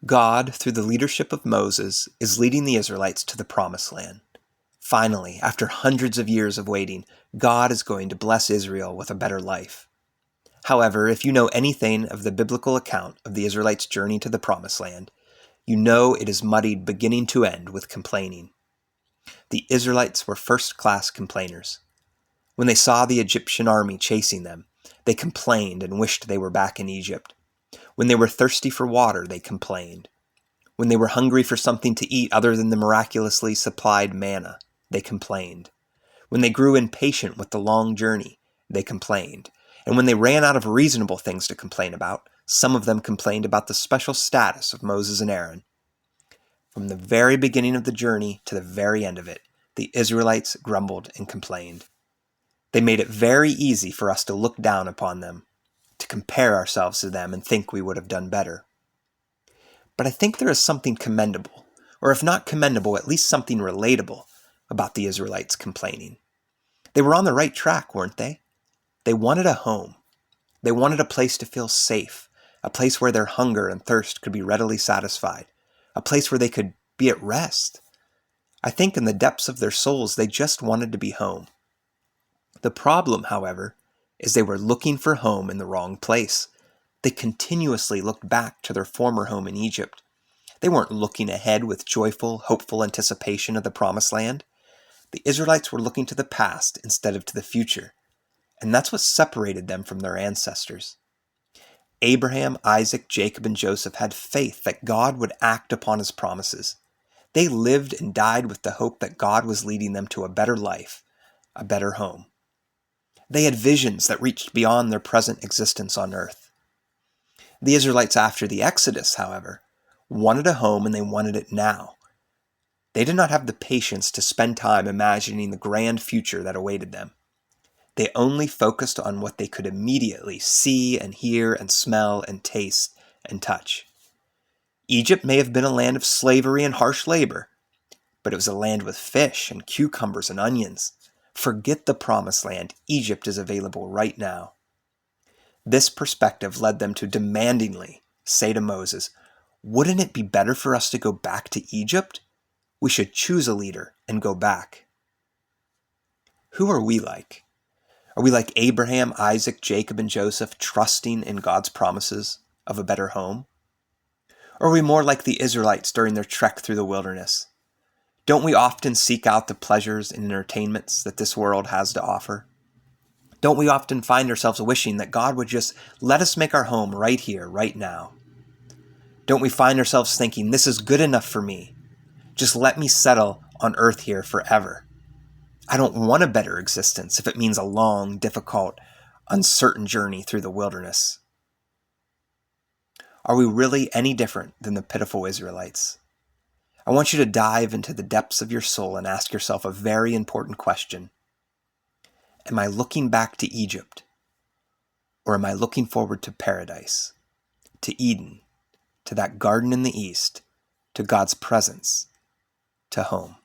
God, through the leadership of Moses, is leading the Israelites to the Promised Land. Finally, after hundreds of years of waiting, God is going to bless Israel with a better life. However, if you know anything of the biblical account of the Israelites' journey to the Promised Land, you know it is muddied beginning to end with complaining. The Israelites were first-class complainers. When they saw the Egyptian army chasing them, they complained and wished they were back in Egypt. When they were thirsty for water, they complained. When they were hungry for something to eat other than the miraculously supplied manna, they complained. When they grew impatient with the long journey, they complained. And when they ran out of reasonable things to complain about, some of them complained about the special status of Moses and Aaron. From the very beginning of the journey to the very end of it, the Israelites grumbled and complained. They made it very easy for us to look down upon them, to compare ourselves to them and think we would have done better. But I think there is something commendable, or if not commendable, at least something relatable about the Israelites complaining. They were on the right track, weren't they? They wanted a home. They wanted a place to feel safe, a place where their hunger and thirst could be readily satisfied, a place where they could be at rest. I think in the depths of their souls, they just wanted to be home. The problem, however, is they were looking for home in the wrong place. They continuously looked back to their former home in Egypt. They weren't looking ahead with joyful, hopeful anticipation of the Promised Land. The Israelites were looking to the past instead of to the future, and that's what separated them from their ancestors. Abraham, Isaac, Jacob, and Joseph had faith that God would act upon his promises. They lived and died with the hope that God was leading them to a better life, a better home. They had visions that reached beyond their present existence on earth. The Israelites after the Exodus, however, wanted a home and they wanted it now. They did not have the patience to spend time imagining the grand future that awaited them. They only focused on what they could immediately see and hear and smell and taste and touch. Egypt may have been a land of slavery and harsh labor, but it was a land with fish and cucumbers and onions. Forget the Promised Land. Egypt is available right now. This perspective led them to demandingly say to Moses, "Wouldn't it be better for us to go back to Egypt? We should choose a leader and go back." Who are we like? Are we like Abraham, Isaac, Jacob, and Joseph, trusting in God's promises of a better home? Or are we more like the Israelites during their trek through the wilderness? Don't we often seek out the pleasures and entertainments that this world has to offer? Don't we often find ourselves wishing that God would just let us make our home right here, right now? Don't we find ourselves thinking, this is good enough for me. Just let me settle on earth here forever. I don't want a better existence if it means a long, difficult, uncertain journey through the wilderness. Are we really any different than the pitiful Israelites? I want you to dive into the depths of your soul and ask yourself a very important question. Am I looking back to Egypt? Or am I looking forward to paradise, to Eden, to that garden in the east, to God's presence, to home?